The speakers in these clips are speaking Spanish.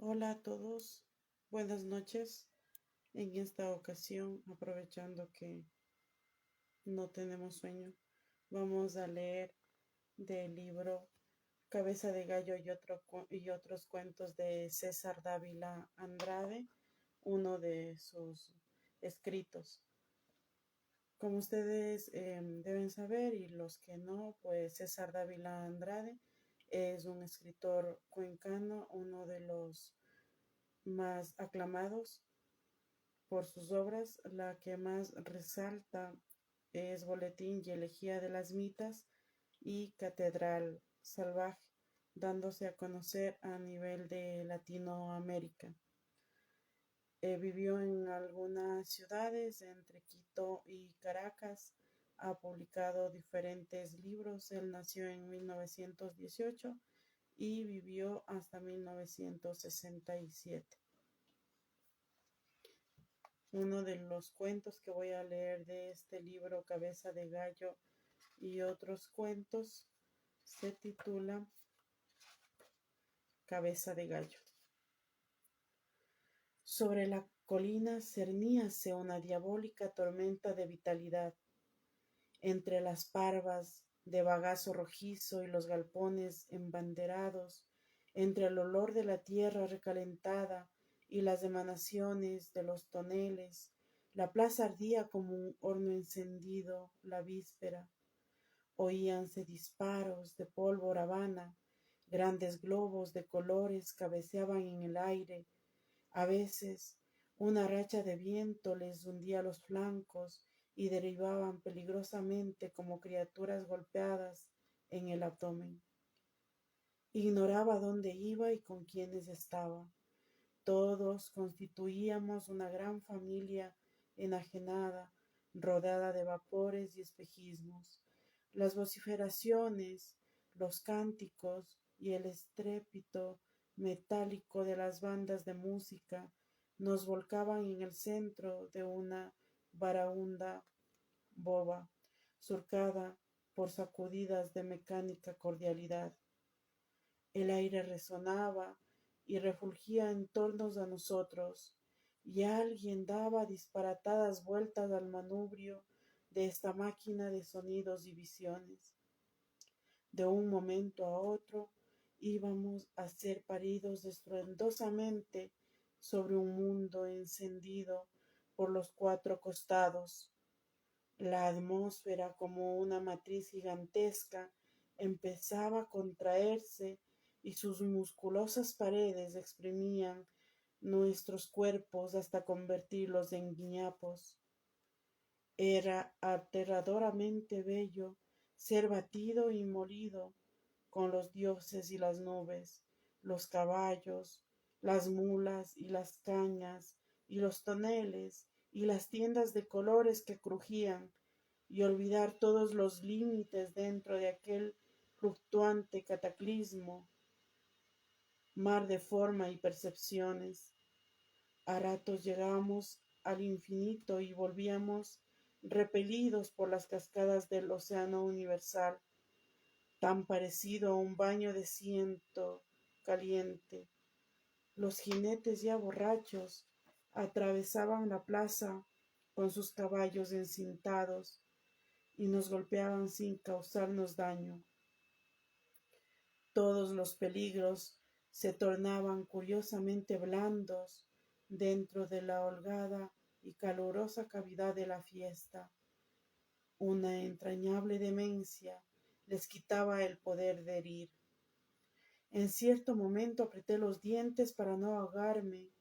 Hola a todos, buenas noches. En esta ocasión, aprovechando que no tenemos sueño, vamos a leer del libro Cabeza de Gallo y otros cuentos de César Dávila Andrade, uno de sus escritos. Como ustedes deben saber y los que no, pues César Dávila Andrade es un escritor cuencano, uno de los más aclamados por sus obras. La que más resalta es Boletín y Elegía de las Mitas y Catedral Salvaje, dándose a conocer a nivel de Latinoamérica. Vivió en algunas ciudades entre Quito y Caracas. Ha publicado diferentes libros. Él nació en 1918 y vivió hasta 1967. Uno de los cuentos que voy a leer de este libro, Cabeza de Gallo y otros cuentos, se titula Cabeza de Gallo. Sobre la colina cerníase una diabólica tormenta de vitalidad. Entre las parvas de bagazo rojizo y los galpones embanderados, entre el olor de la tierra recalentada y las emanaciones de los toneles, la plaza ardía como un horno encendido la víspera. Oíanse disparos de pólvora vana, grandes globos de colores cabeceaban en el aire. A veces una racha de viento les hundía los flancos y derivaban peligrosamente como criaturas golpeadas en el abdomen. Ignoraba dónde iba y con quiénes estaba. Todos constituíamos una gran familia enajenada, rodeada de vapores y espejismos. Las vociferaciones, los cánticos y el estrépito metálico de las bandas de música nos volcaban en el centro de una baraúnda boba, surcada por sacudidas de mecánica cordialidad. El aire resonaba y refulgía en torno a nosotros, y alguien daba disparatadas vueltas al manubrio de esta máquina de sonidos y visiones. De un momento a otro íbamos a ser paridos estruendosamente sobre un mundo encendido por los cuatro costados. La atmósfera, como una matriz gigantesca, empezaba a contraerse y sus musculosas paredes exprimían nuestros cuerpos hasta convertirlos en guiñapos. Era aterradoramente bello ser batido y molido con los dioses y las nubes, los caballos, las mulas y las cañas, y los toneles y las tiendas de colores que crujían, y olvidar todos los límites dentro de aquel fluctuante cataclismo, mar de forma y percepciones. A ratos llegábamos al infinito y volvíamos repelidos por las cascadas del océano universal, tan parecido a un baño de ciento caliente. Los jinetes ya borrachos atravesaban la plaza con sus caballos encintados y nos golpeaban sin causarnos daño. Todos los peligros se tornaban curiosamente blandos dentro de la holgada y calurosa cavidad de la fiesta. Una entrañable demencia les quitaba el poder de herir. En cierto momento apreté los dientes para no ahogarme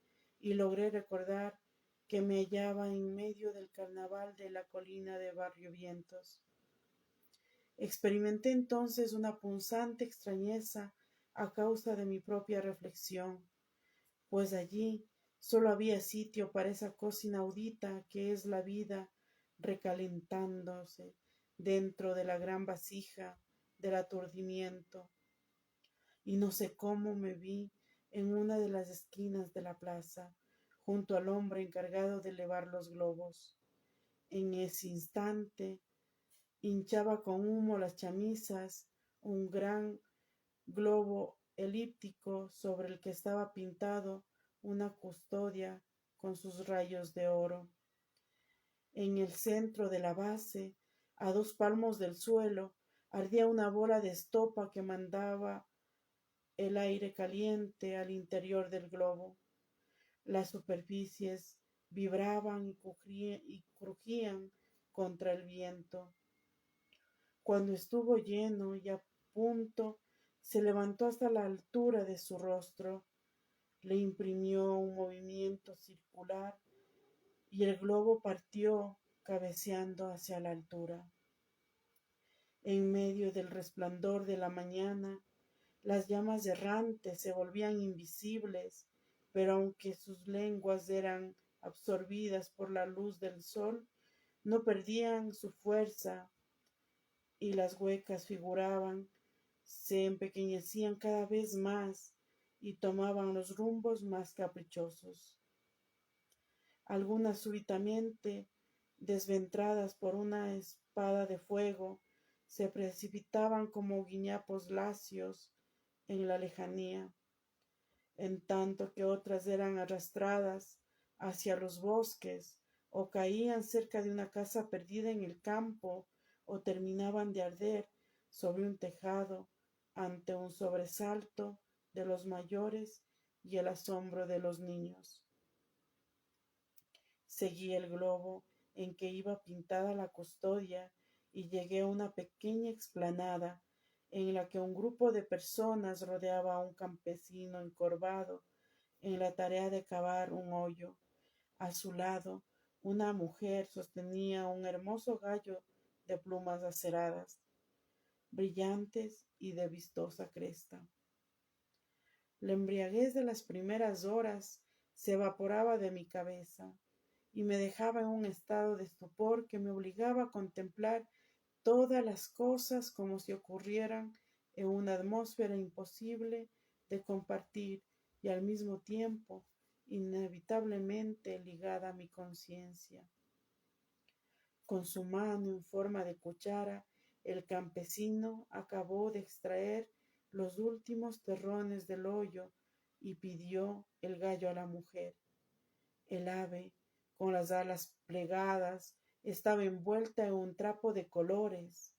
y logré recordar que me hallaba en medio del carnaval de la colina de Barriovientos. Experimenté entonces una punzante extrañeza a causa de mi propia reflexión, pues allí solo había sitio para esa cosa inaudita que es la vida recalentándose dentro de la gran vasija del aturdimiento. Y no sé cómo me vi en una de las esquinas de la plaza, junto al hombre encargado de elevar los globos. En ese instante hinchaba con humo las chamisas un gran globo elíptico sobre el que estaba pintado una custodia con sus rayos de oro. En el centro de la base, a 2 palmos del suelo, ardía una bola de estopa que mandaba el aire caliente al interior del globo. Las superficies vibraban y crujían contra el viento. Cuando estuvo lleno y a punto, se levantó hasta la altura de su rostro, le imprimió un movimiento circular y el globo partió cabeceando hacia la altura. En medio del resplandor de la mañana, las llamas errantes se volvían invisibles, pero aunque sus lenguas eran absorbidas por la luz del sol, no perdían su fuerza y las huecas se empequeñecían cada vez más y tomaban los rumbos más caprichosos. Algunas súbitamente, desventradas por una espada de fuego, se precipitaban como guiñapos lacios en la lejanía, en tanto que otras eran arrastradas hacia los bosques o caían cerca de una casa perdida en el campo o terminaban de arder sobre un tejado ante un sobresalto de los mayores y el asombro de los niños. Seguí el globo en que iba pintada la custodia y llegué a una pequeña explanada en la que un grupo de personas rodeaba a un campesino encorvado en la tarea de cavar un hoyo. A su lado, una mujer sostenía un hermoso gallo de plumas aceradas, brillantes y de vistosa cresta. La embriaguez de las primeras horas se evaporaba de mi cabeza y me dejaba en un estado de estupor que me obligaba a contemplar todas las cosas como si ocurrieran en una atmósfera imposible de compartir y al mismo tiempo inevitablemente ligada a mi conciencia. Con su mano en forma de cuchara, el campesino acabó de extraer los últimos terrones del hoyo y pidió el gallo a la mujer. El ave, con las alas plegadas, estaba envuelta en un trapo de colores.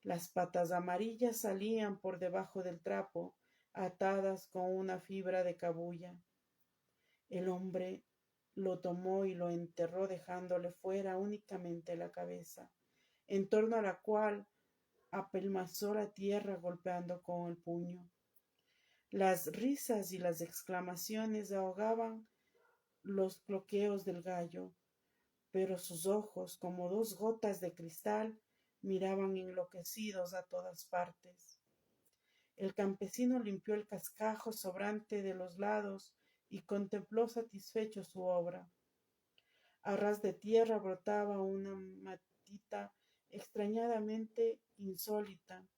Las patas amarillas salían por debajo del trapo, atadas con una fibra de cabuya. El hombre lo tomó y lo enterró dejándole fuera únicamente la cabeza, en torno a la cual apelmazó la tierra golpeando con el puño. Las risas y las exclamaciones ahogaban los cloqueos del gallo, pero sus ojos, como 2 gotas de cristal, miraban enloquecidos a todas partes. El campesino limpió el cascajo sobrante de los lados y contempló satisfecho su obra. A ras de tierra brotaba una matita extrañadamente insólita,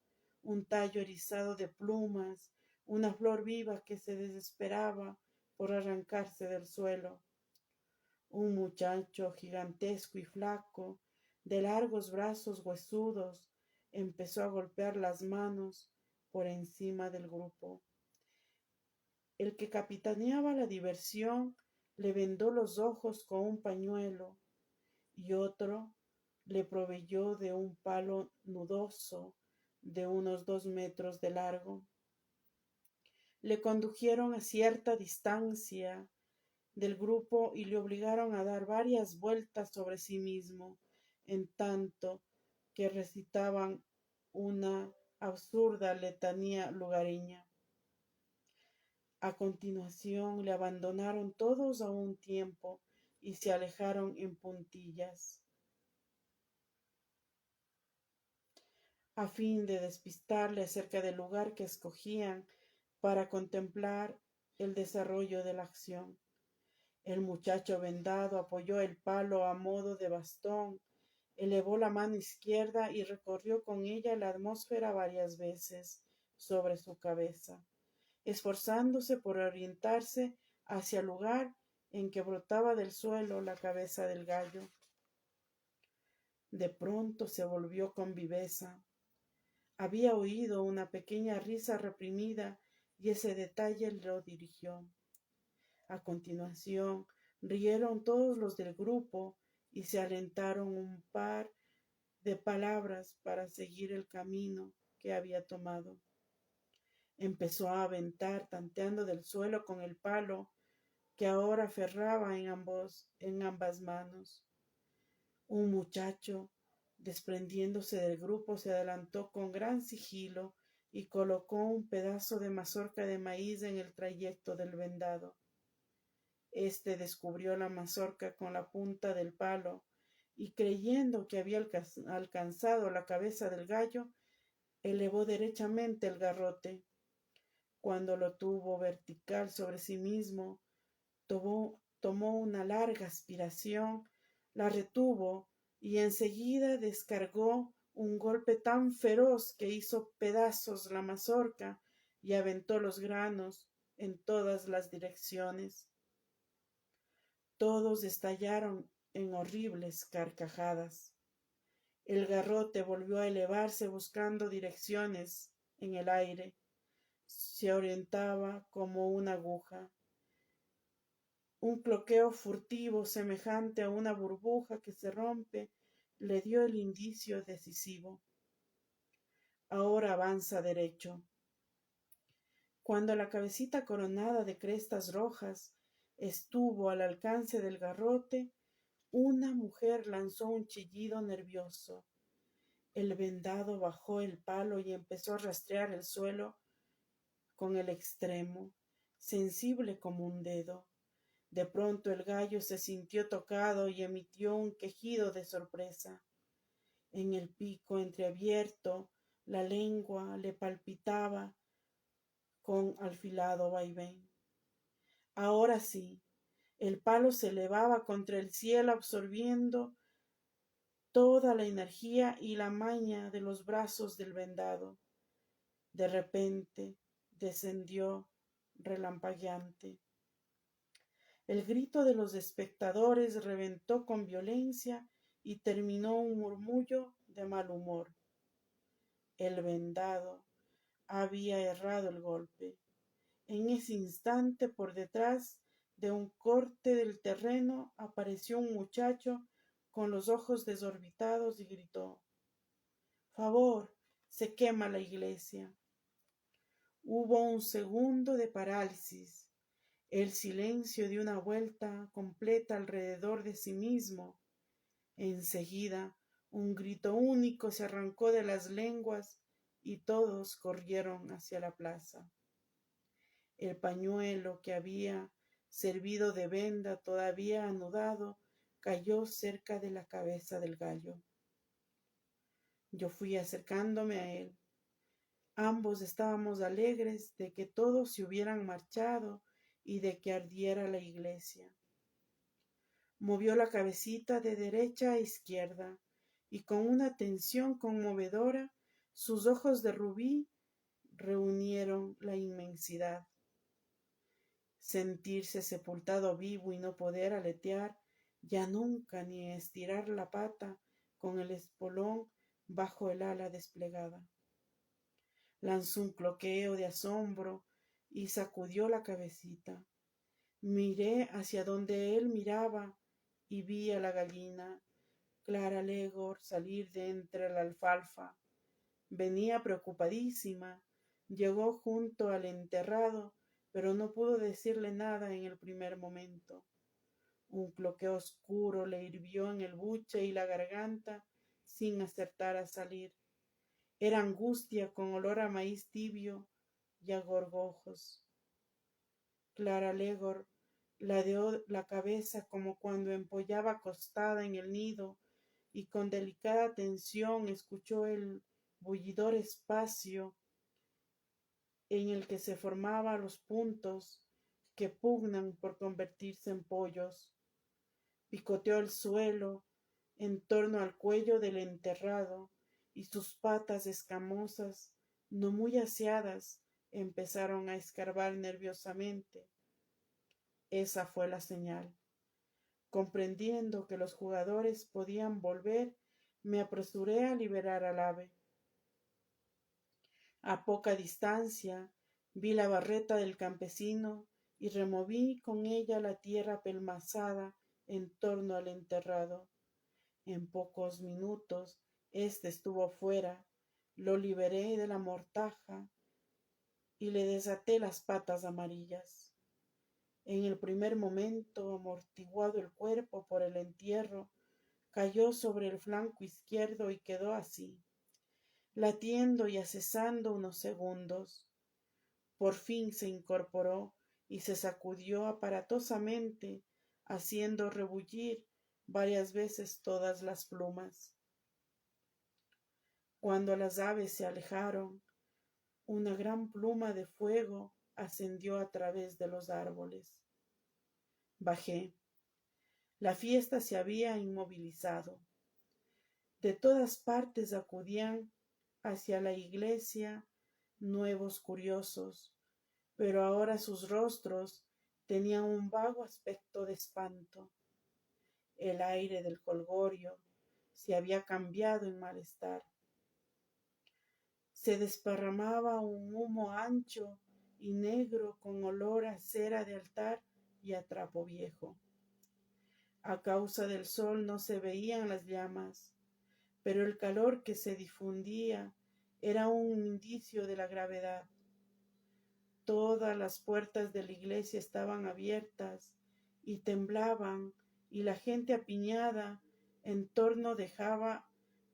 un tallo erizado de plumas, una flor viva que se desesperaba por arrancarse del suelo. Un muchacho gigantesco y flaco, de largos brazos huesudos, empezó a golpear las manos por encima del grupo. El que capitaneaba la diversión le vendó los ojos con un pañuelo y otro le proveyó de un palo nudoso de unos 2 metros de largo. Le condujeron a cierta distancia del grupo y le obligaron a dar varias vueltas sobre sí mismo, en tanto que recitaban una absurda letanía lugareña. A continuación le abandonaron todos a un tiempo y se alejaron en puntillas, a fin de despistarle acerca del lugar que escogían para contemplar el desarrollo de la acción. El muchacho vendado apoyó el palo a modo de bastón, elevó la mano izquierda y recorrió con ella la atmósfera varias veces sobre su cabeza, esforzándose por orientarse hacia el lugar en que brotaba del suelo la cabeza del gallo. De pronto se volvió con viveza. Había oído una pequeña risa reprimida y ese detalle lo dirigió. A continuación, rieron todos los del grupo y se alentaron un par de palabras para seguir el camino que había tomado. Empezó a aventar, tanteando del suelo con el palo que ahora aferraba en ambas manos. Un muchacho, desprendiéndose del grupo, se adelantó con gran sigilo y colocó un pedazo de mazorca de maíz en el trayecto del vendado. Este descubrió la mazorca con la punta del palo y, creyendo que había alcanzado la cabeza del gallo, elevó derechamente el garrote. Cuando lo tuvo vertical sobre sí mismo, tomó una larga aspiración, la retuvo y enseguida descargó un golpe tan feroz que hizo pedazos la mazorca y aventó los granos en todas las direcciones. Todos estallaron en horribles carcajadas. El garrote volvió a elevarse buscando direcciones en el aire. Se orientaba como una aguja. Un cloqueo furtivo semejante a una burbuja que se rompe le dio el indicio decisivo. Ahora avanza derecho. Cuando la cabecita coronada de crestas rojas estuvo al alcance del garrote, una mujer lanzó un chillido nervioso. El vendado bajó el palo y empezó a rastrear el suelo con el extremo, sensible como un dedo. De pronto el gallo se sintió tocado y emitió un quejido de sorpresa. En el pico entreabierto, la lengua le palpitaba con afilado vaivén. Ahora sí, el palo se elevaba contra el cielo, absorbiendo toda la energía y la maña de los brazos del vendado. De repente descendió relampagueante. El grito de los espectadores reventó con violencia y terminó un murmullo de mal humor. El vendado había errado el golpe. En ese instante, por detrás de un corte del terreno, apareció un muchacho con los ojos desorbitados y gritó: «¡Favor! Se quema la iglesia». Hubo un segundo de parálisis, el silencio de una vuelta completa alrededor de sí mismo. Enseguida, un grito único se arrancó de las lenguas y todos corrieron hacia la plaza. El pañuelo que había servido de venda, todavía anudado, cayó cerca de la cabeza del gallo. Yo fui acercándome a él. Ambos estábamos alegres de que todos se hubieran marchado y de que ardiera la iglesia. Movió la cabecita de derecha a izquierda y con una tensión conmovedora sus ojos de rubí reunieron la inmensidad. Sentirse sepultado vivo y no poder aletear ya nunca ni estirar la pata con el espolón bajo el ala desplegada. Lanzó un cloqueo de asombro y sacudió la cabecita. Miré hacia donde él miraba y vi a la gallina Clara Legor salir de entre la alfalfa. Venía preocupadísima. Llegó junto al enterrado, pero no pudo decirle nada en el primer momento. Un cloqueo oscuro le hirvió en el buche y la garganta sin acertar a salir. Era angustia con olor a maíz tibio y a gorgojos. Clara Legor ladeó la cabeza como cuando empollaba acostada en el nido y con delicada atención escuchó el bullidor espacio en el que se formaban los puntos que pugnan por convertirse en pollos. Picoteó el suelo en torno al cuello del enterrado y sus patas escamosas, no muy aseadas, empezaron a escarbar nerviosamente. Esa fue la señal. Comprendiendo que los jugadores podían volver, me apresuré a liberar al ave. A poca distancia, Vi la barreta del campesino y removí con ella la tierra apelmazada en torno al enterrado. En pocos minutos éste estuvo fuera, lo liberé de la mortaja y le desaté las patas amarillas. En el primer momento, amortiguado el cuerpo por el entierro, cayó sobre el flanco izquierdo y quedó así, latiendo y accesando unos segundos. Por fin se incorporó y se sacudió aparatosamente, haciendo rebullir varias veces todas las plumas. Cuando las aves se alejaron, una gran pluma de fuego ascendió a través de los árboles. Bajé. La fiesta se había inmovilizado. De todas partes acudían hacia la iglesia nuevos curiosos, pero ahora sus rostros tenían un vago aspecto de espanto. El aire del jolgorio se había cambiado en malestar. Se desparramaba un humo ancho y negro con olor a cera de altar y a trapo viejo. A causa del sol no se veían las llamas, pero el calor que se difundía era un indicio de la gravedad. Todas las puertas de la iglesia estaban abiertas y temblaban, y la gente apiñada en torno dejaba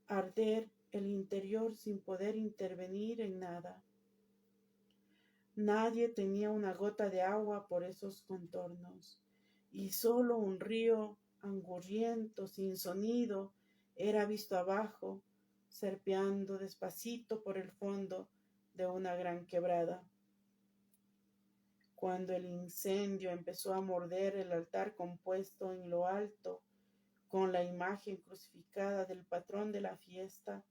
arder el interior sin poder intervenir en nada. Nadie tenía una gota de agua por esos contornos, y solo un río angurriento, sin sonido, era visto abajo, serpeando despacito por el fondo de una gran quebrada. Cuando el incendio empezó a morder el altar compuesto en lo alto con la imagen crucificada del patrón de la fiesta,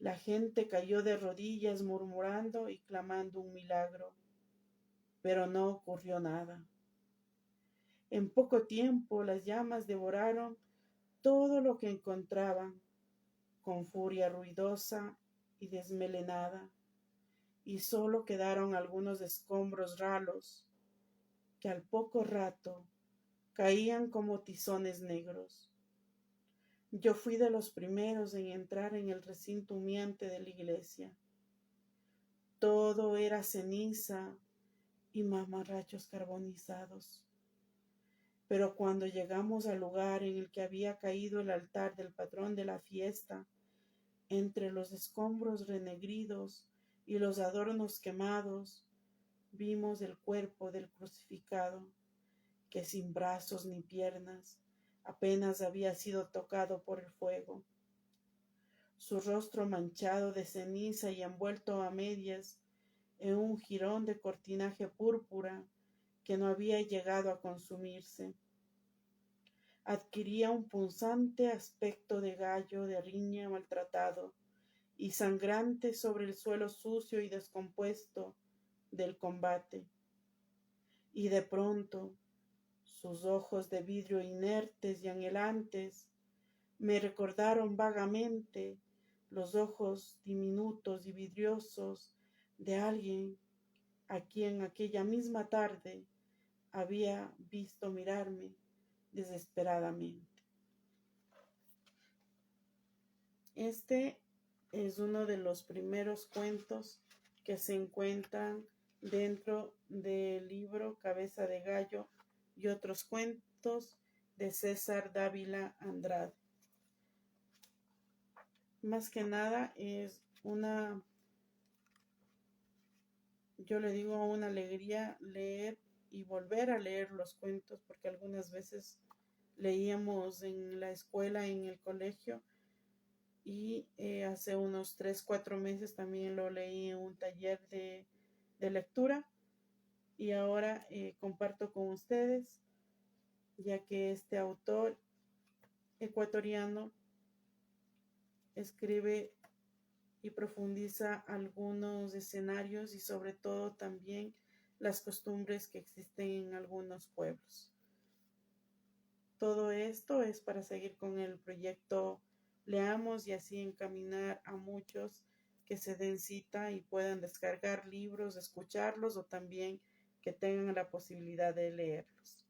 la gente cayó de rodillas murmurando y clamando un milagro, pero no ocurrió nada. En poco tiempo las llamas devoraron todo lo que encontraban, con furia ruidosa y desmelenada, y solo quedaron algunos escombros ralos que al poco rato caían como tizones negros. Yo fui de los primeros en entrar en el recinto humeante de la iglesia. Todo era ceniza y mamarrachos carbonizados. Pero cuando llegamos al lugar en el que había caído el altar del patrón de la fiesta, entre los escombros renegridos y los adornos quemados, vimos el cuerpo del crucificado, que sin brazos ni piernas apenas había sido tocado por el fuego. Su rostro manchado de ceniza y envuelto a medias en un jirón de cortinaje púrpura que no había llegado a consumirse. Adquiría un punzante aspecto de gallo de riña maltratado y sangrante sobre el suelo sucio y descompuesto del combate. Y de pronto, sus ojos de vidrio inertes y anhelantes me recordaron vagamente los ojos diminutos y vidriosos de alguien a quien aquella misma tarde había visto mirarme desesperadamente. Este es uno de los primeros cuentos que se encuentran dentro del libro Cabeza de Gallo y otros cuentos de César Dávila Andrade. Más que nada es yo le digo una alegría leer y volver a leer los cuentos, porque algunas veces leíamos en la escuela, en el colegio, y hace unos 3-4 meses también lo leí en un taller de lectura, y ahora comparto con ustedes, ya que este autor ecuatoriano escribe y profundiza algunos escenarios y sobre todo también las costumbres que existen en algunos pueblos. Todo esto es para seguir con el proyecto Leamos y así encaminar a muchos que se den cita y puedan descargar libros, escucharlos o también que tengan la posibilidad de leerlos.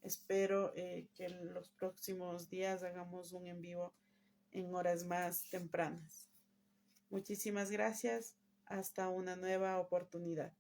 Espero que en los próximos días hagamos un en vivo en horas más tempranas. Muchísimas gracias. Hasta una nueva oportunidad.